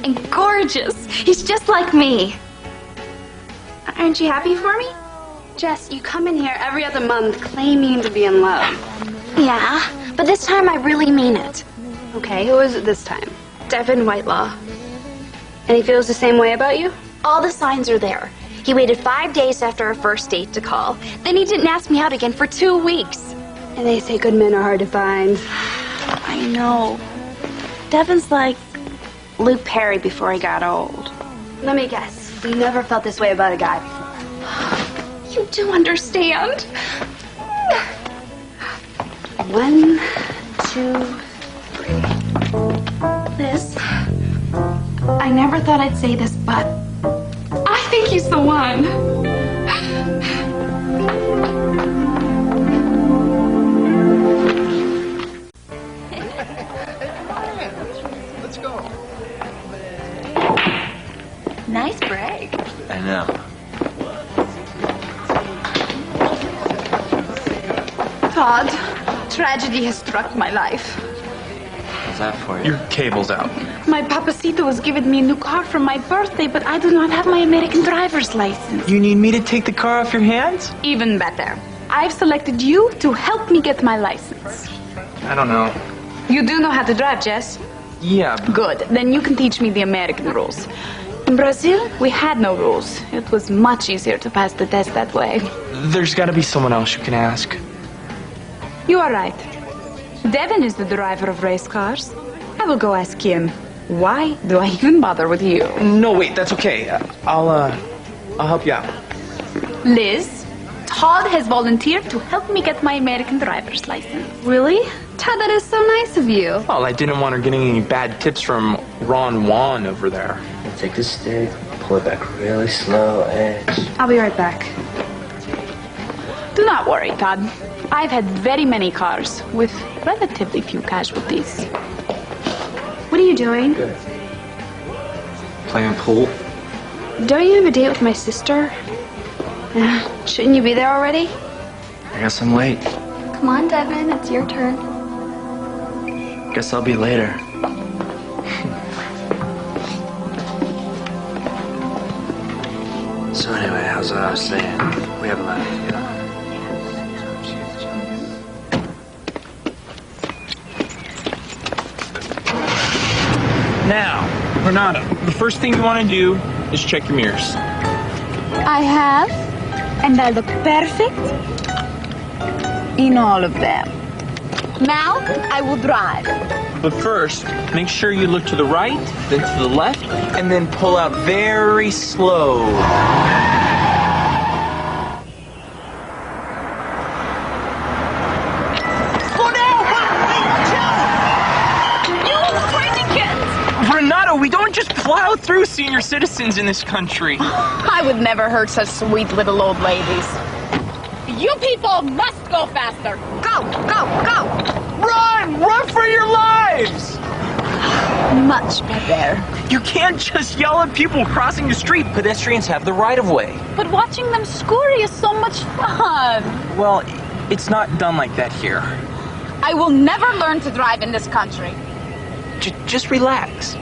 and gorgeous. He's just like me. Aren't you happy for me? Jess, you come in here every other month claiming to be in love. Yeah, but this time I really mean it. Okay, who is it this time? Devin Whitelaw. And he feels the same way about you? All the signs are there. He waited 5 days after our first date to call. Then he didn't ask me out again for 2 weeks. And they say good men are hard to find. I know. Devin's like Luke Perry before he got old. Let me guess. You never felt this way about a guy before. You do understand. 1, 2, 3. Liz, I never thought I'd say this, but I think he's the one. Let's go. Nice break. I know. Todd, tragedy has struck my life. What's that for you? Your cable's out. My papacito has given me a new car for my birthday, but I do not have my American driver's license. You need me to take the car off your hands? Even better. I've selected you to help me get my license. I don't know. You do know how to drive, Jess? Yeah. Good. Then you can teach me the American rules. In Brazil, we had no rules. It was much easier to pass the test that way. There's got to be someone else you can ask. You are right. Devin is the driver of race cars. I will go ask him. Why do I even bother with you? No, wait, that's okay. I'll help you out. Liz, Todd has volunteered to help me get my American driver's license. Really? Todd, that is so nice of you. Well, I didn't want her getting any bad tips from Ron Juan over there. Take the stick, pull it back really slow, edge. I'll be right back. Do not worry, Todd. I've had very many cars with relatively few casualties. What are you doing? Good. Playing pool? Don't you have a date with my sister? Shouldn't you be there already? I guess I'm late. Come on, Devin, it's your turn. Guess I'll be later. So anyway, how's what I was saying? We have a lot to do. Now, Renata, the first thing you want to do is check your mirrors. I have, and I look perfect in all of them. Now, I will drive. But first, make sure you look to the right, then to the left, and then pull out very slow. Renato, we don't just plow through senior citizens in this country. I would never hurt such sweet little old ladies. You people must go faster. Go, go, go. Run! Run for your lives! Much better. You can't just yell at people crossing the street. Pedestrians have the right of way. But watching them scurry is so much fun. Well, it's not done like that here. I will never learn to drive in this country. Just relax.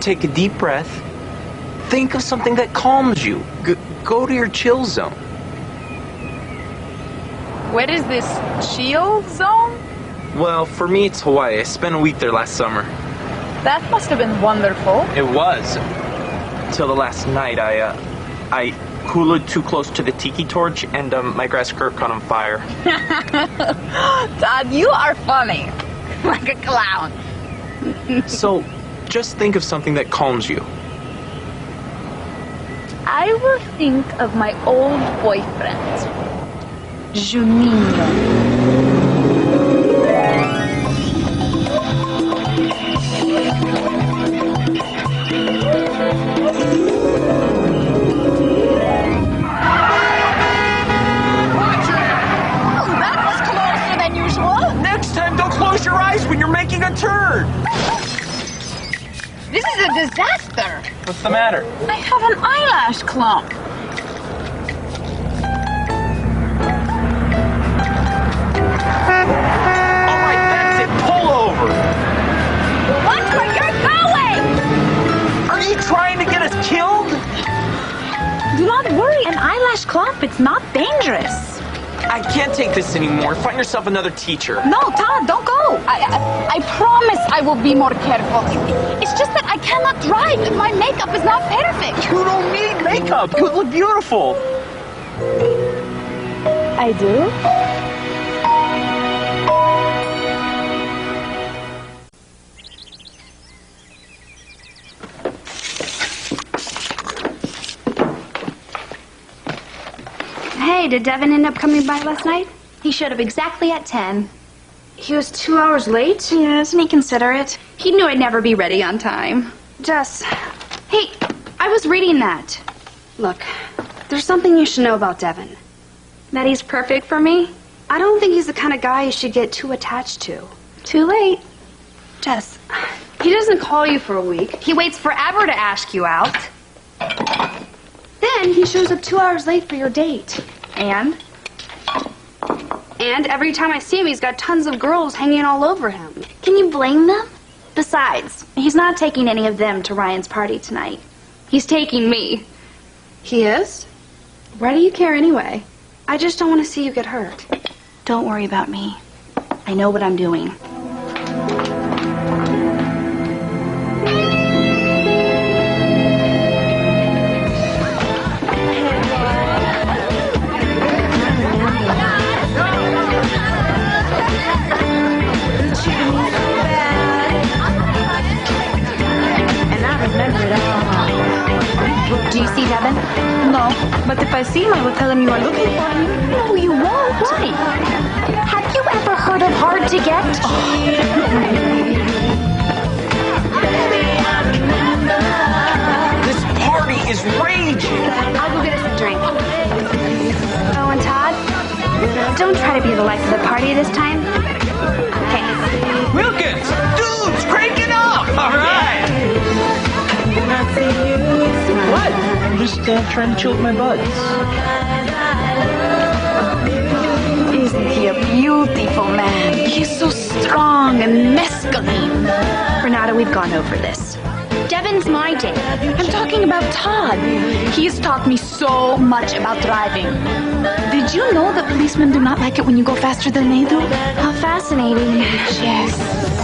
Take a deep breath. Think of something that calms you. Go to your chill zone. Where is this chill zone? Well, for me, it's Hawaii. I spent a week there last summer. That must have been wonderful. It was. Till the last night, I hulaed too close to the tiki torch, and my grass skirt caught on fire. Todd, you are funny. Like a clown. So, just think of something that calms you. I will think of my old boyfriend, Juninho. Your eyes when you're making a turn. This is a disaster. What's the matter? I have an eyelash clump. All right, that's it. Pull over. Watch where you're going. Are clump. It's not dangerous. I can't take this anymore. Find yourself another teacher. No, Todd, don't go. I promise I will be more careful. It's just that I cannot drive if my makeup is not perfect. You don't need makeup. You look beautiful. I do? Hey, did Devin end up coming by last night? He showed up exactly at 10. He was 2 hours late? Yeah, isn't he considerate? He knew I'd never be ready on time. Jess, hey, I was reading that. Look, there's something you should know about Devin. That he's perfect for me? I don't think he's the kind of guy you should get too attached to. Too late. Jess, he doesn't call you for a week. He waits forever to ask you out. Then he shows up 2 hours late for your date. And? And every time I see him, he's got tons of girls hanging all over him. Can you blame them? Besides, he's not taking any of them to Ryan's party tonight. He's taking me. He is? Why do you care anyway? I just don't want to see you get hurt. Don't worry about me. I know what I'm doing. Do you see Devin? No, but if I see him, I will tell him you are looking for him. No, you won't. Why? Have you ever heard of hard to get? This party is raging. I'll go get us a drink. Oh, and Todd, don't try to be the life of the party this time. Okay. Wilkins! Dudes, crank it up! All right! What? I'm just trying to chill with my buds. Isn't he a beautiful man? He's so strong and masculine. Renata, we've gone over this. Devin's my date. I'm talking about Todd. He has taught me so much about driving. Did you know that policemen do not like it when you go faster than they do? How fascinating. Yes.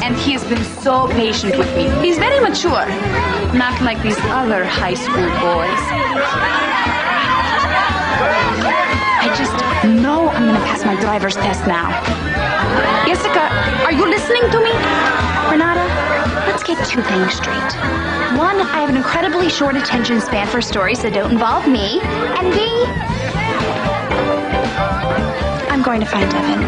And he has been so patient with me. He's very mature. Not like these other high school boys. I just know I'm gonna pass my driver's test now. Jessica, are you listening to me? Renata, let's get two things straight. One, I have an incredibly short attention span for stories that don't involve me. And B, I'm going to find Devin.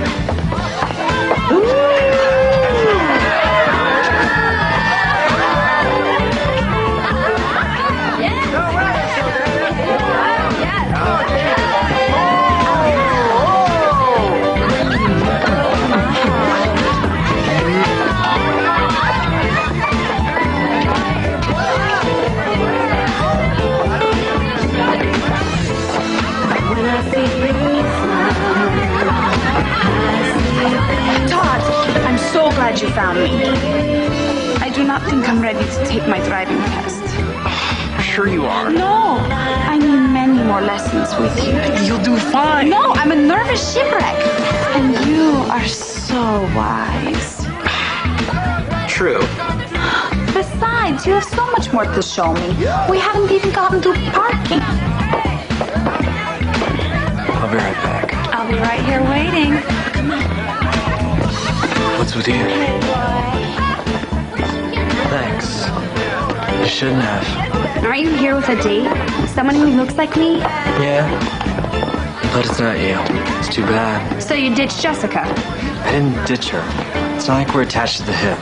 Todd, I'm so glad you found me. I do not think I'm ready to take my driving test. Sure you are. No, I need many more lessons with you. You'll do fine. No, I'm a nervous shipwreck. And you are so wise. True. Besides, you have so much more to show me. We haven't even gotten to parking. I'll be right back. I'll be right here waiting. What's with you? Thanks. You shouldn't have. Aren't you here with a date? Someone who looks like me? Yeah. But it's not you. It's too bad. So you ditched Jessica? I didn't ditch her. It's not like we're attached to the hip.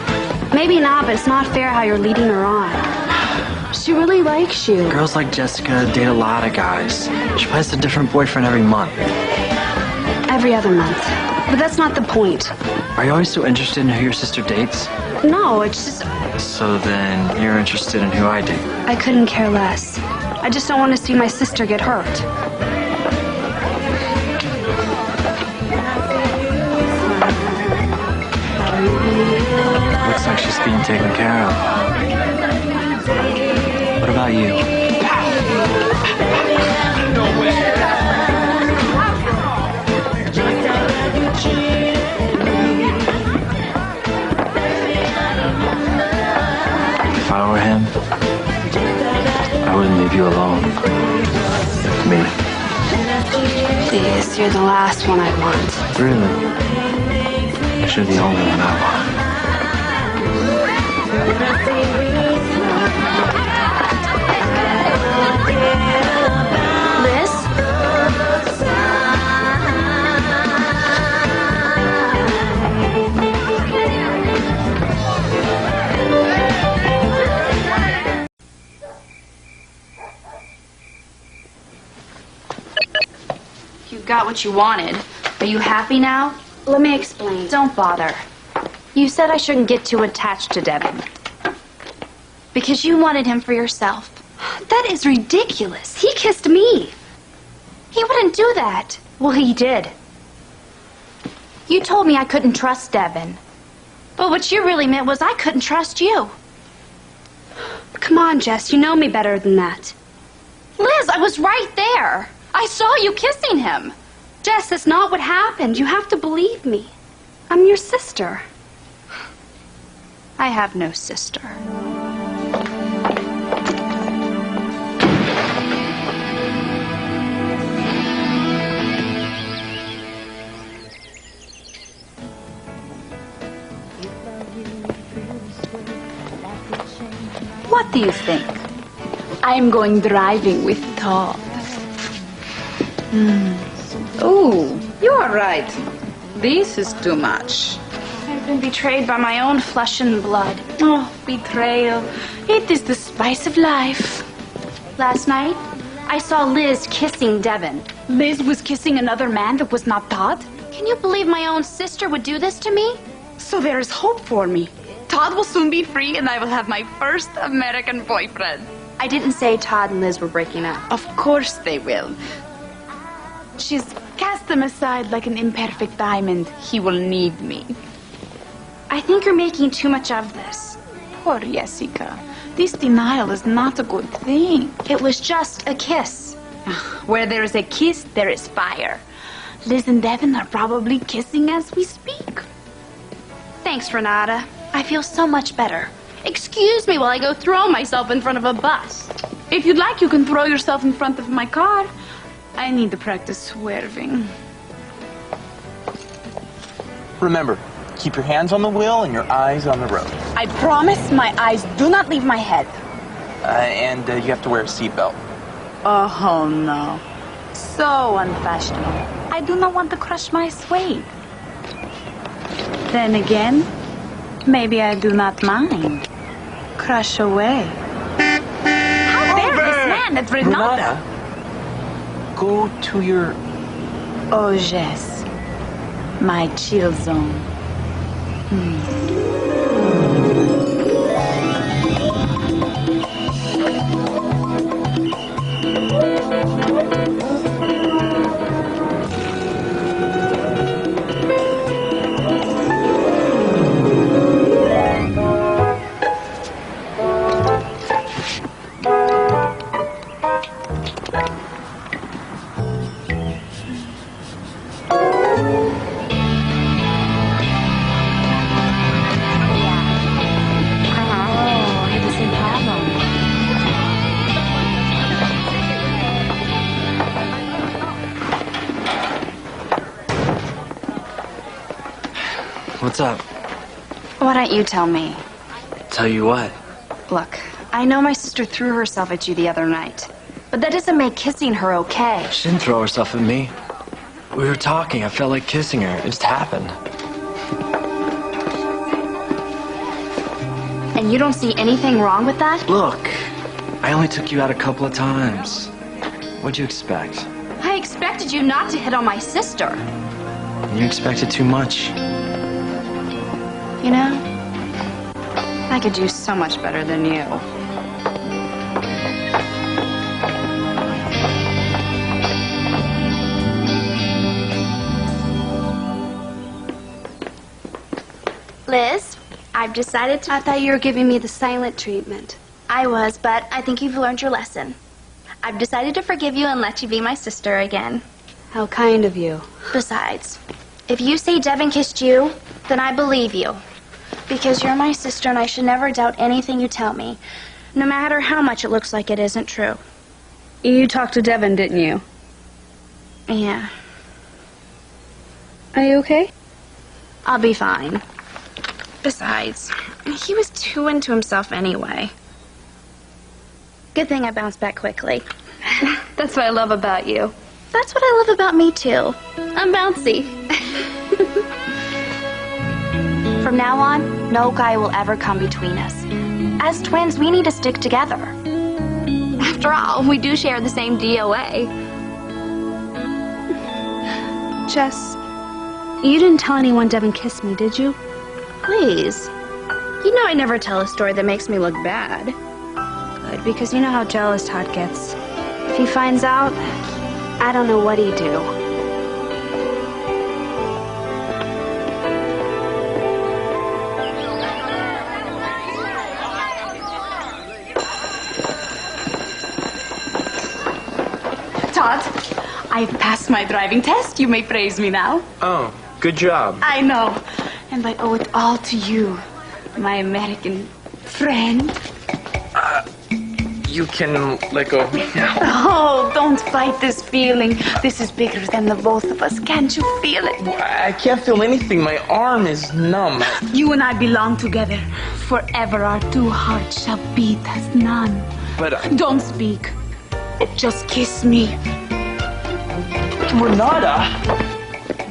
Maybe not, but it's not fair how you're leading her on. She really likes you. Girls like Jessica date a lot of guys. She finds a different boyfriend every month. Every other month. But that's not the point. Are you always so interested in who your sister dates? No, it's just... So then you're interested in who I date. I couldn't care less. I just don't want to see my sister get hurt. Looks like she's being taken care of. What about you? No way. man, I wouldn't leave you alone. With me. Please, you're the last one I want. Really? You're the only one I want. Liz? You got what you wanted. Are you happy now? Let me explain. Don't bother. You said I shouldn't get too attached to Devin. Because you wanted him for yourself. That is ridiculous. He kissed me. He wouldn't do that. Well, he did. You told me I couldn't trust Devin. But what you really meant was I couldn't trust you. Come on, Jess, you know me better than that. Liz, I was right there. I saw you kissing him. Jess, that's not what happened. You have to believe me. I'm your sister. I have no sister. What do you think? I'm going driving with Todd. Oh, you are right. This is too much. I've been betrayed by my own flesh and blood. Oh, betrayal. It is the spice of life. Last night, I saw Liz kissing Devin. Liz was kissing another man that was not Todd? Can you believe my own sister would do this to me? So there is hope for me. Todd will soon be free and I will have my first American boyfriend. I didn't say Todd and Liz were breaking up. Of course they will. She's cast him aside like an imperfect diamond. He will need me. I think you're making too much of this. Poor Jessica. This denial is not a good thing. It was just a kiss. Where there is a kiss, there is fire. Liz and Devin are probably kissing as we speak. Thanks, Renata. I feel so much better. Excuse me while I go throw myself in front of a bus. If you'd like, you can throw yourself in front of my car. I need to practice swerving. Remember, keep your hands on the wheel and your eyes on the road. I promise my eyes do not leave my head. And you have to wear a seatbelt. Oh, no. So unfashionable. I do not want to crush my suede. Then again, maybe I do not mind. Crush away. How dare this man at Renata? Go to your... Oh, yes. My chill zone. What's up? Why don't you tell me? Tell you what? Look, I know my sister threw herself at you the other night, but that doesn't make kissing her okay. She didn't throw herself at me. We were talking. I felt like kissing her. It just happened. And you don't see anything wrong with that? Look, I only took you out a couple of times. What'd you expect? I expected you not to hit on my sister. You expected too much. You know, I could do so much better than you. Liz, I've decided to... I thought you were giving me the silent treatment. I was, but I think you've learned your lesson. I've decided to forgive you and let you be my sister again. How kind of you. Besides, if you say Devin kissed you, then I believe you. Because you're my sister and I should never doubt anything you tell me. no matter how much it looks like it isn't true. You talked to Devin, didn't you? Yeah, Are you okay? I'll be fine. Besides, he was too into himself anyway. Good thing I bounced back quickly. That's what I love about you. That's what I love about me, too. I'm bouncy. From now on, no guy will ever come between us. As twins, we need to stick together. After all, we do share the same DOA. Jess, you didn't tell anyone Devin kissed me, did you? Please. You know I never tell a story that makes me look bad. Good, because you know how jealous Todd gets. If he finds out, I don't know what he'd do. Todd, I've passed my driving test. You may praise me now. Oh, good job. I know. And I owe it all to you, my American friend. You can let go of me now. Oh, don't fight this feeling. This is bigger than the both of us. Can't you feel it? I can't feel anything. My arm is numb. You and I belong together. Forever our two hearts shall beat as none. But Don't speak. Just kiss me. Renata,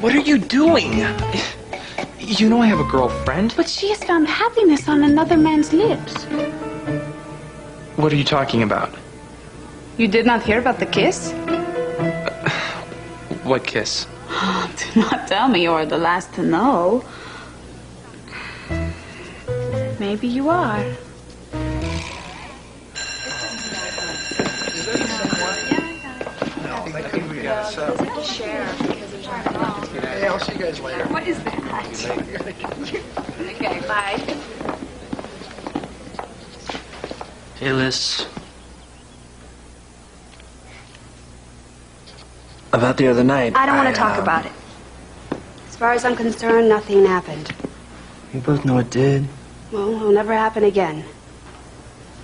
what are you doing? You know I have a girlfriend. But she has found happiness on another man's lips. What are you talking about? You did not hear about the kiss? What kiss? Do not tell me you're the last to know. Maybe you are. Hey, I'll see you guys later. What is that? Okay, bye. Hey, Liz. About the other night. I don't want to talk about it. As far as I'm concerned, nothing happened. We both know it did. Well, it'll never happen again.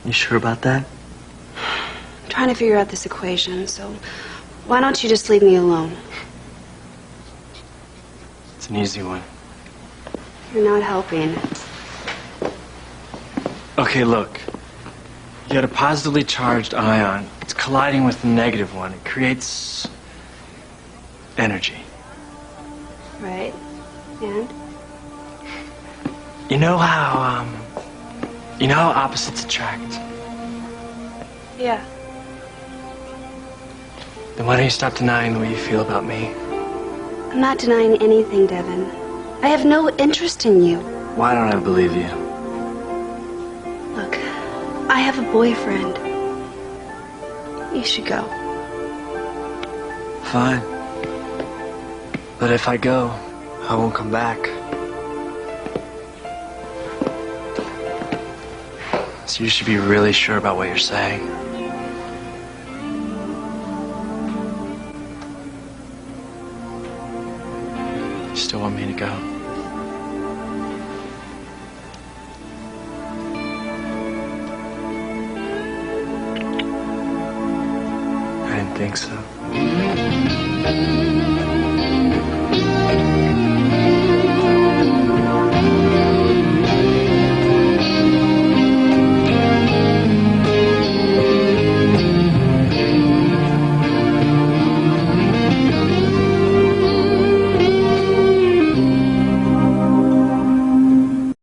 You sure about that? I'm trying to figure out this equation, so why don't you just leave me alone? It's an easy one. You're not helping. Okay, look. You got a positively charged ion. It's colliding with the negative one. It creates energy. Right? And? You know how opposites attract? Yeah. Then why don't you stop denying the way you feel about me? I'm not denying anything, Devin. I have no interest in you. Why don't I believe you? Look, I have a boyfriend. You should go. Fine. But if I go, I won't come back. So you should be really sure about what you're saying. You still want me to go? I didn't think so.